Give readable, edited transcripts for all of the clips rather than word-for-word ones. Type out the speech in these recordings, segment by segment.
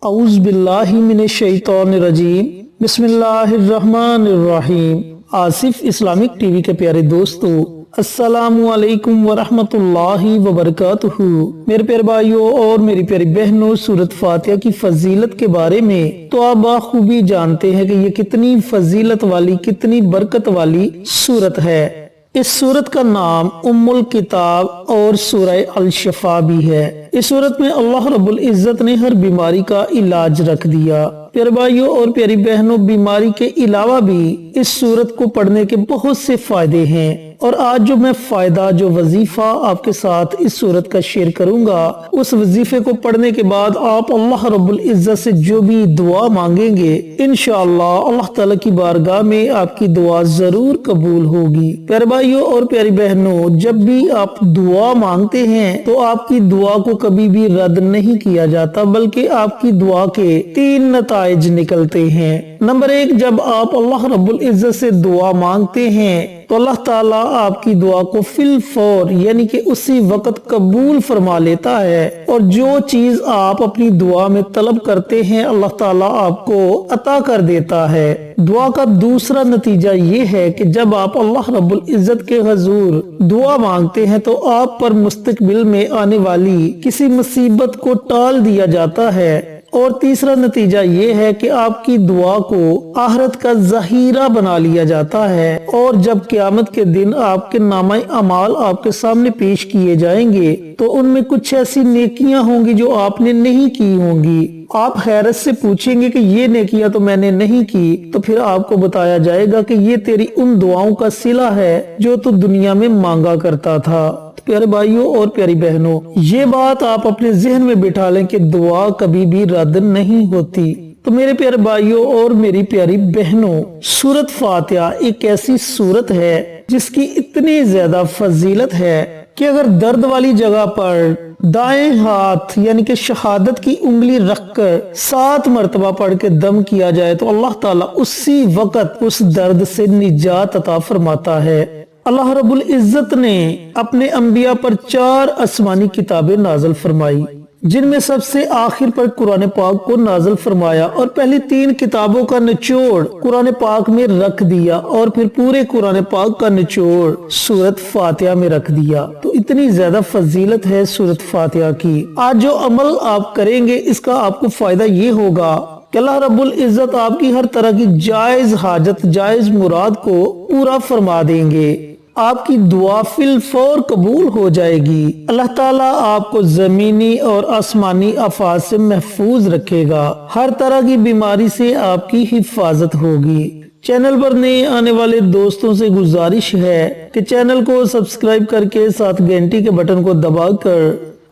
اعوذ باللہ من الشیطان الرجیم بسم اللہ الرحمن الرحیم۔ آصف اسلامک ٹی وی کے پیارے دوستو، السلام علیکم ورحمۃ اللہ وبرکاتہ۔ میرے پیارے بھائیوں اور میری پیاری بہنوں، سورۃ فاتحہ کی فضیلت کے بارے میں تو آپ بخوبی جانتے ہیں کہ یہ کتنی فضیلت والی، کتنی برکت والی سورت ہے۔ اس سورت کا نام ام الکتاب اور سورہ الشفا بھی ہے۔ اس سورت میں اللہ رب العزت نے ہر بیماری کا علاج رکھ دیا۔ پیارے بھائیوں اور پیاری بہنوں، بیماری کے علاوہ بھی اس سورت کو پڑھنے کے بہت سے فائدے ہیں، اور آج جو میں فائدہ، جو وظیفہ آپ کے ساتھ اس سورت کا شیئر کروں گا، اس وظیفے کو پڑھنے کے بعد آپ اللہ رب العزت سے جو بھی دعا مانگیں گے، انشاءاللہ اللہ تعالیٰ کی بارگاہ میں آپ کی دعا ضرور قبول ہوگی۔ پیارے بھائیوں اور پیاری بہنوں، جب بھی آپ دعا مانگتے ہیں تو آپ کی دعا کو کبھی بھی رد نہیں کیا جاتا، بلکہ آپ کی دعا کے 3 نتائج نکلتے ہیں۔ نمبر 1، جب آپ اللہ رب العزت سے دعا مانگتے ہیں تو اللہ تعالیٰ آپ کی دعا کو فی الفور یعنی کہ اسی وقت قبول فرما لیتا ہے، اور جو چیز آپ اپنی دعا میں طلب کرتے ہیں اللہ تعالیٰ آپ کو عطا کر دیتا ہے۔ دعا کا دوسرا نتیجہ یہ ہے کہ جب آپ اللہ رب العزت کے حضور دعا مانگتے ہیں تو آپ پر مستقبل میں آنے والی کسی مصیبت کو ٹال دیا جاتا ہے، اور تیسرا نتیجہ یہ ہے کہ آپ کی دعا کو آخرت کا ذخیرہ بنا لیا جاتا ہے، اور جب قیامت کے دن آپ کے نامہ اعمال آپ کے سامنے پیش کیے جائیں گے تو ان میں کچھ ایسی نیکیاں ہوں گی جو آپ نے نہیں کی ہوں گی۔ آپ حیرت سے پوچھیں گے کہ یہ نیکیاں تو میں نے نہیں کی، تو پھر آپ کو بتایا جائے گا کہ یہ تیری ان دعاؤں کا صلہ ہے جو تو دنیا میں مانگا کرتا تھا۔ پیارے بھائیوں اور پیاری بہنوں، یہ بات آپ اپنے ذہن میں بٹھا لیں کہ دعا کبھی بھی رد نہیں ہوتی۔ تو میرے پیارے بھائیوں اور میری پیاری بہنوں، سورۃ فاتحہ ایک ایسی سورت ہے جس کی اتنی زیادہ فضیلت ہے کہ اگر درد والی جگہ پر دائیں ہاتھ یعنی کہ شہادت کی انگلی رکھ کر 7 مرتبہ پڑھ کے دم کیا جائے تو اللہ تعالیٰ اسی وقت اس درد سے نجات عطا فرماتا ہے۔ اللہ رب العزت نے اپنے انبیاء پر 4 آسمانی کتابیں نازل فرمائی، جن میں سب سے آخر پر قرآن پاک کو نازل فرمایا، اور پہلی 3 کتابوں کا نچوڑ قرآن پاک میں رکھ دیا، اور پھر پورے قرآن پاک کا نچوڑ سورۃ فاتحہ میں رکھ دیا۔ تو اتنی زیادہ فضیلت ہے سورۃ فاتحہ کی۔ آج جو عمل آپ کریں گے اس کا آپ کو فائدہ یہ ہوگا کہ اللہ رب العزت آپ کی ہر طرح کی جائز حاجت، جائز مراد کو پورا فرما دیں گے۔ آپ کی دعا فی الفور قبول ہو جائے گی۔ اللہ تعالیٰ آپ کو زمینی اور آسمانی آفات سے محفوظ رکھے گا۔ ہر طرح کی بیماری سے آپ کی حفاظت ہوگی۔ چینل پر نئے آنے والے دوستوں سے گزارش ہے کہ چینل کو سبسکرائب کر کے ساتھ گھنٹی کے بٹن کو دبا کر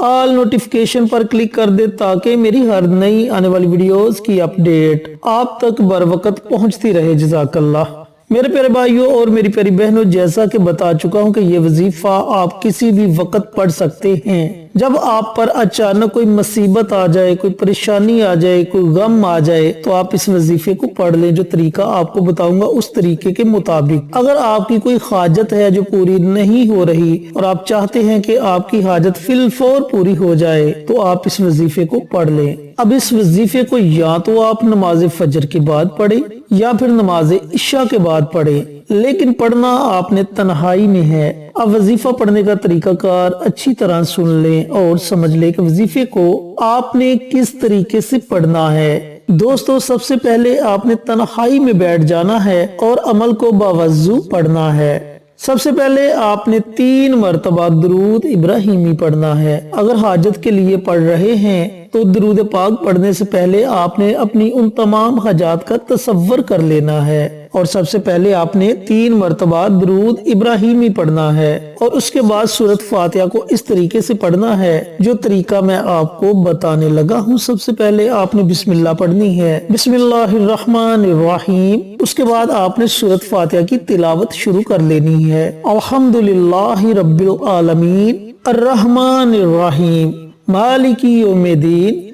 آل نوٹیفیکیشن پر کلک کر دے تاکہ میری ہر نئی آنے والی ویڈیوز کی اپڈیٹ آپ تک بر وقت پہنچتی رہے۔ جزاک اللہ۔ میرے پیارے بھائیوں اور میری پیاری بہنوں، جیسا کہ بتا چکا ہوں کہ یہ وظیفہ آپ کسی بھی وقت پڑھ سکتے ہیں۔ جب آپ پر اچانک کوئی مصیبت آ جائے، کوئی پریشانی آ جائے، کوئی غم آ جائے تو آپ اس وظیفے کو پڑھ لیں۔ جو طریقہ آپ کو بتاؤں گا اس طریقے کے مطابق، اگر آپ کی کوئی حاجت ہے جو پوری نہیں ہو رہی اور آپ چاہتے ہیں کہ آپ کی حاجت فی الفور پوری ہو جائے تو آپ اس وظیفے کو پڑھ لیں۔ اب اس وظیفے کو یا تو آپ نماز فجر کے بعد پڑھیں یا پھر نماز عشاء کے بعد پڑھیں، لیکن پڑھنا آپ نے تنہائی میں ہے۔ اب وظیفہ پڑھنے کا طریقہ کار اچھی طرح سن لیں اور سمجھ لیں کہ وظیفے کو آپ نے کس طریقے سے پڑھنا ہے۔ دوستو، سب سے پہلے آپ نے تنہائی میں بیٹھ جانا ہے اور عمل کو باوضو پڑھنا ہے۔ سب سے پہلے آپ نے 3 مرتبہ درود ابراہیمی پڑھنا ہے۔ اگر حاجت کے لیے پڑھ رہے ہیں تو درود پاک پڑھنے سے پہلے آپ نے اپنی ان تمام حاجات کا تصور کر لینا ہے، اور سب سے پہلے آپ نے 3 مرتبہ درود ابراہیمی پڑھنا ہے، اور اس کے بعد سورۃ فاتحہ کو اس طریقے سے پڑھنا ہے جو طریقہ میں آپ کو بتانے لگا ہوں۔ سب سے پہلے آپ نے بسم اللہ پڑھنی ہے، بسم اللہ الرحمن الرحیم۔ اس کے بعد آپ نے سورۃ فاتحہ کی تلاوت شروع کر لینی ہے۔ الحمدللہ رب العالمین الرحمن الرحیم مالک یوم الدین